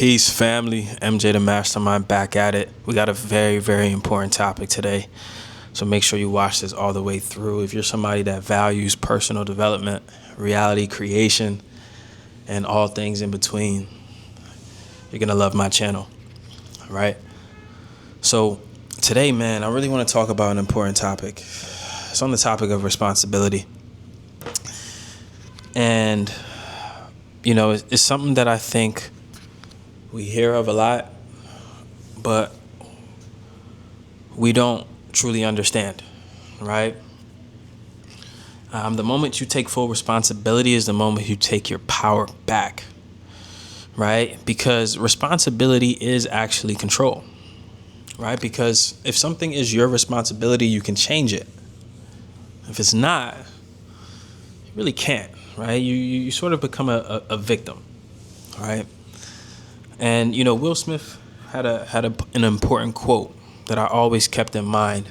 Peace, family. MJ the Mastermind back at it. We got a very, very important topic today. So make sure you watch this all the way through. If you're somebody that values personal development, reality creation, and all things in between, you're going to love my channel. All right? So today, man, I really want to talk about an important topic. It's on the topic of responsibility. And, you know, it's something that I think we hear of a lot, but we don't truly understand, right? The moment you take full responsibility is the moment you take your power back, right? Because responsibility is actually control, right? Because if something is your responsibility, you can change it. If it's not, you really can't, right? You sort of become a victim, right? And, you know, Will Smith had an important quote that I always kept in mind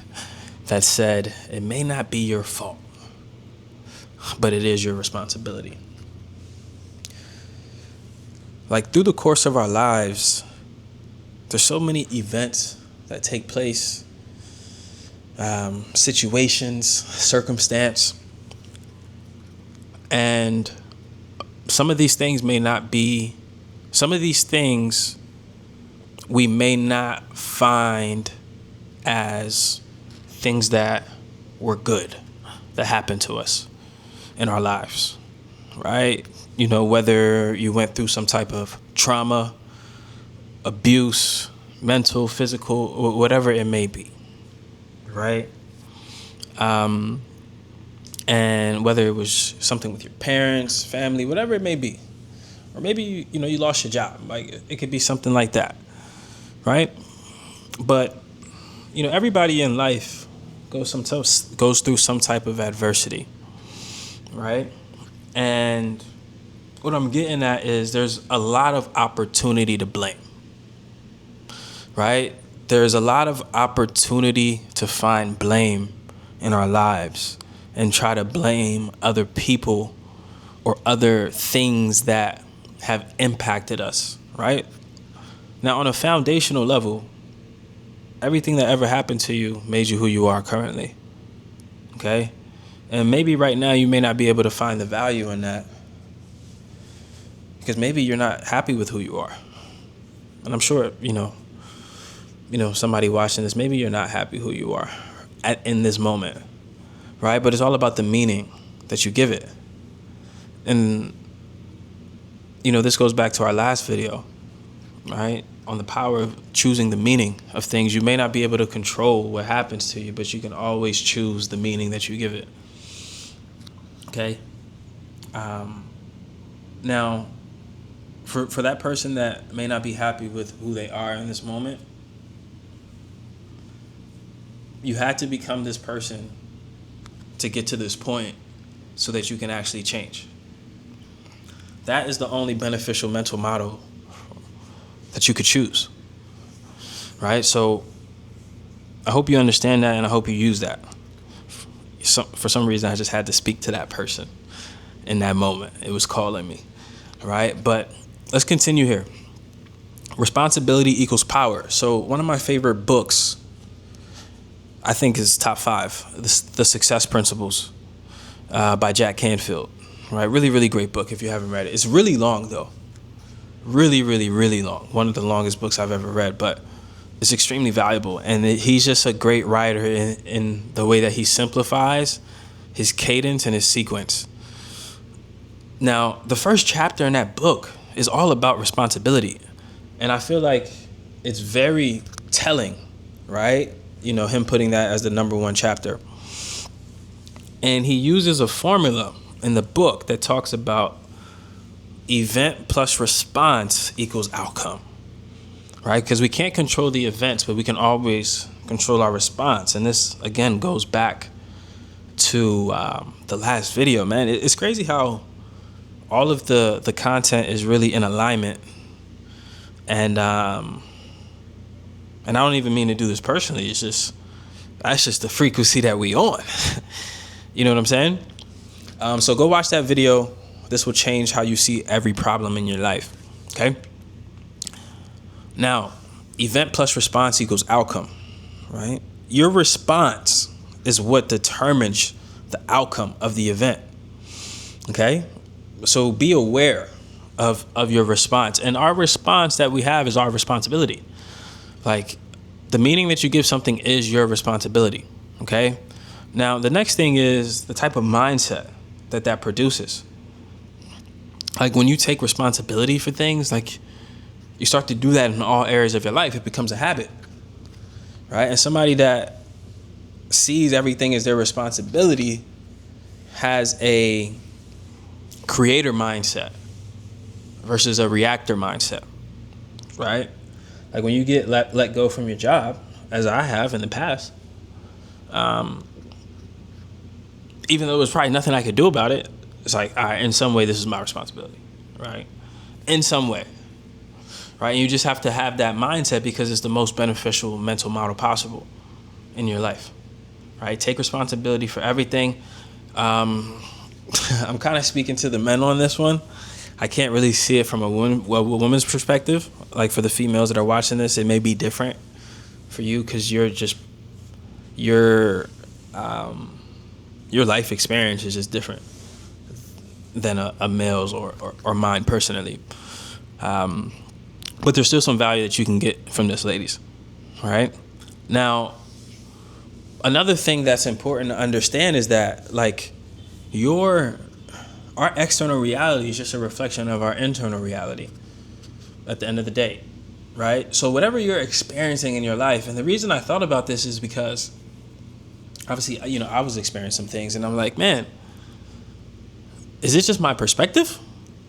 that said, it may not be your fault, but it is your responsibility. Like, through the course of our lives, there's so many events that take place, situations, circumstance, and some of these things we may not find as things that were good that happened to us in our lives, right? You know, whether you went through some type of trauma, abuse, mental, physical, whatever it may be, right? And whether it was something with your parents, family, whatever it may be. Or maybe, you lost your job. Like, it could be something like that, right? But, everybody in life goes through some type of adversity, right? And what I'm getting at is there's a lot of opportunity to blame, right? There's a lot of opportunity to find blame in our lives and try to blame other people or other things that have impacted us, right? Now, on a foundational level, everything that ever happened to you made you who you are currently, okay? And maybe right now you may not be able to find the value in that because maybe you're not happy with who you are. And I'm sure, somebody watching this, maybe you're not happy who you are in this moment, right? But it's all about the meaning that you give it. And this goes back to our last video, right? On the power of choosing the meaning of things. You may not be able to control what happens to you, but you can always choose the meaning that you give it. Okay? Now, for that person that may not be happy with who they are in this moment, you had to become this person to get to this point so that you can actually change. That is the only beneficial mental model that you could choose, right? So I hope you understand that, and I hope you use that. For some reason, I just had to speak to that person in that moment. It was calling me, right? But let's continue here. Responsibility equals power. So one of my favorite books, I think, is top 5, The Success Principles by Jack Canfield. Right, really, really great book if you haven't read it. It's really long, though. Really, really, really long. One of the longest books I've ever read, but it's extremely valuable. And he's just a great writer in the way that he simplifies his cadence and his sequence. Now, the first chapter in that book is all about responsibility. And I feel like it's very telling, right? Him putting that as the number 1 chapter. And he uses a formula in the book that talks about event plus response equals outcome, right? Because we can't control the events, but we can always control our response. And this, again, goes back to the last video, man. It's crazy how all of the content is really in alignment. And I don't even mean to do this personally. That's just the frequency that we on. You know what I'm saying? So go watch that video. This will change how you see every problem in your life. Okay? Now, event plus response equals outcome, right? Your response is what determines the outcome of the event, okay? So be aware of your response. And our response that we have is our responsibility. Like, the meaning that you give something is your responsibility, okay? Now, the next thing is the type of mindset that produces. Like, when you take responsibility for things, like, you start to do that in all areas of your life. It becomes a habit, right? And somebody that sees everything as their responsibility has a creator mindset versus a reactor mindset, right? Like, when you get let go from your job, as I have in the past, even though there's probably nothing I could do about it, it's like, all right, in some way, this is my responsibility, right? In some way, right? And you just have to have that mindset because it's the most beneficial mental model possible in your life, right? Take responsibility for everything. I'm kind of speaking to the men on this one. I can't really see it from a woman's perspective. Like, for the females that are watching this, it may be different for you because your life experience is just different than a male's or mine personally. But there's still some value that you can get from this, ladies. All right? Now, another thing that's important to understand is that, like, our external reality is just a reflection of our internal reality at the end of the day, right? So whatever you're experiencing in your life, and the reason I thought about this is because, obviously, I was experiencing some things, and I'm like, man, is it just my perspective?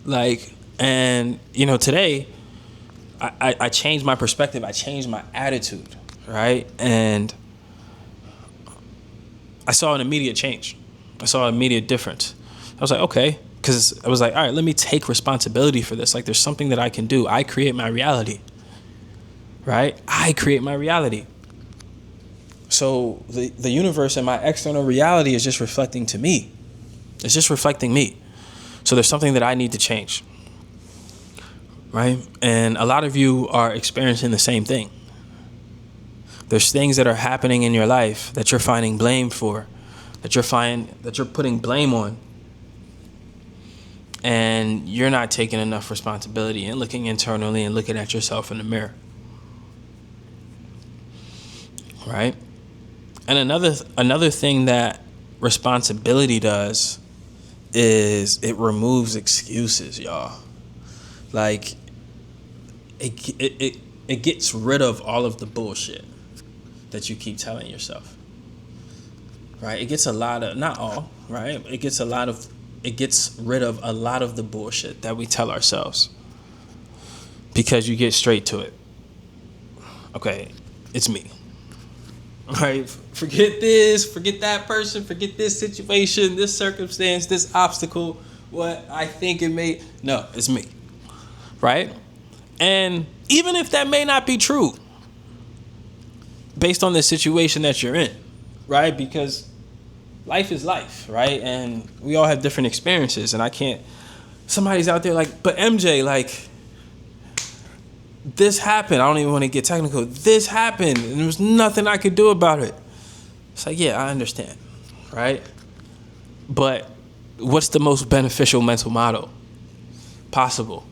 Like, and, today, I changed my perspective. I changed my attitude, right? And I saw an immediate change. I saw an immediate difference. I was like, okay, because I was like, all right, let me take responsibility for this. Like, there's something that I can do. I create my reality, right? I create my reality. So the universe and my external reality is just reflecting to me. It's just reflecting me. So there's something that I need to change, right? And a lot of you are experiencing the same thing. There's things that are happening in your life that you're finding blame for, that you're putting blame on, and you're not taking enough responsibility and looking internally and looking at yourself in the mirror, right? And another thing that responsibility does is it removes excuses, y'all. Like, it gets rid of all of the bullshit that you keep telling yourself, right? It gets a lot of, not all, right? It gets rid of a lot of the bullshit that we tell ourselves because you get straight to it. Okay, it's me. Right? Forget this, forget that person, forget this situation, this circumstance, this obstacle, what I think it may. No, it's me. Right? And even if that may not be true, based on the situation that you're in, right? Because life is life, right? And we all have different experiences, and somebody's out there like, but MJ, like, this happened. I don't even want to get technical. This happened, and there was nothing I could do about it. It's like, yeah, I understand, right? But what's the most beneficial mental model possible?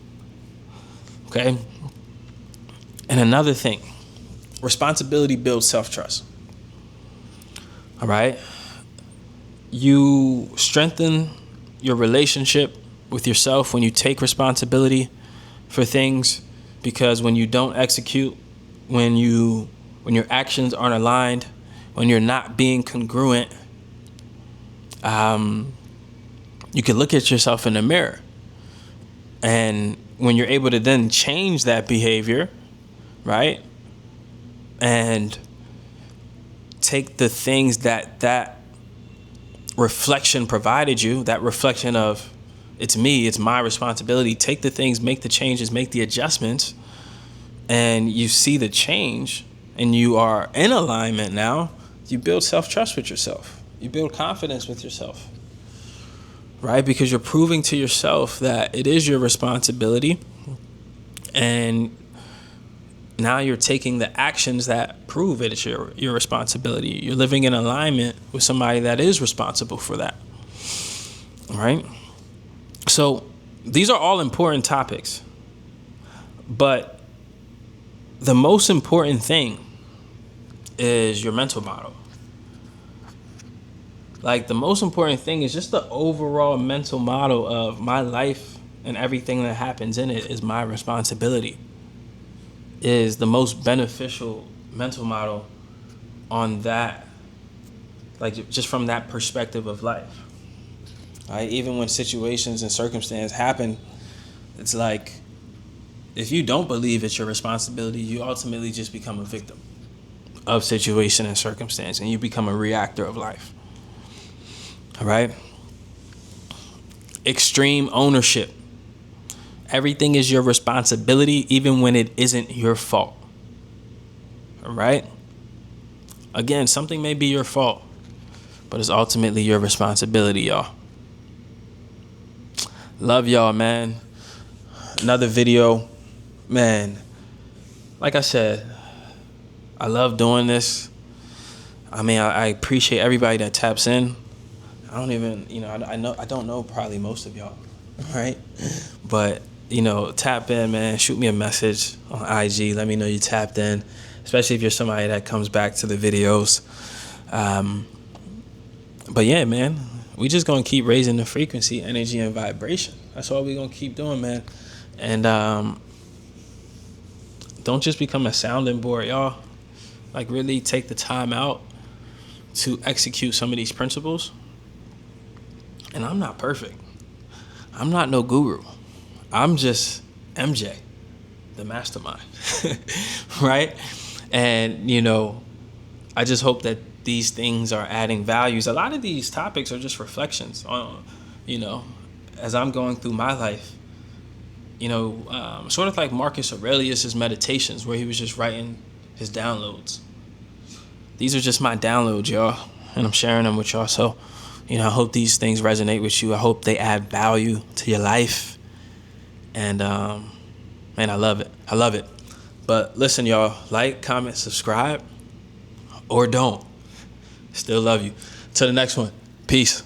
Okay? And another thing, responsibility builds self-trust. All right? You strengthen your relationship with yourself when you take responsibility for things, because when you don't execute, when your actions aren't aligned, when you're not being congruent, you can look at yourself in the mirror. And when you're able to then change that behavior, right? And take the things that reflection provided you, that reflection of, it's me, it's my responsibility. Take the things, make the changes, make the adjustments, and you see the change, and you are in alignment now. You build self-trust with yourself. You build confidence with yourself, right? Because you're proving to yourself that it is your responsibility, and now you're taking the actions that prove it's your responsibility. You're living in alignment with somebody that is responsible for that. All right? So these are all important topics. But the most important thing is your mental model. Like, the most important thing is just the overall mental model of my life and everything that happens in it is my responsibility. Is the most beneficial mental model on that, like, just from that perspective of life. Right? Even when situations and circumstances happen, it's like, if you don't believe it's your responsibility, you ultimately just become a victim of situation and circumstance, and you become a reactor of life. All right? Extreme ownership. Everything is your responsibility, even when it isn't your fault. All right? Again, something may be your fault, but it's ultimately your responsibility, y'all. Love y'all, man. Another video. Man, like I said, I love doing this. I mean, I appreciate everybody that taps in. I don't even, I don't know probably most of y'all, right? But, tap in, man. Shoot me a message on IG. Let me know you tapped in, especially if you're somebody that comes back to the videos. But yeah, man, we just going to keep raising the frequency, energy, and vibration. That's all we're going to keep doing, man. And don't just become a sounding board, y'all. Like, really take the time out to execute some of these principles. And I'm not perfect. I'm not no guru. I'm just MJ, the mastermind, right? And, I just hope that these things are adding values. A lot of these topics are just reflections on, as I'm going through my life, sort of like Marcus Aurelius's meditations, where he was just writing his downloads. These are just my downloads, y'all, and I'm sharing them with y'all. So, I hope these things resonate with you. I hope they add value to your life. And, man, I love it. I love it. But listen, y'all, like, comment, subscribe, or don't. Still love you. Till the next one. Peace.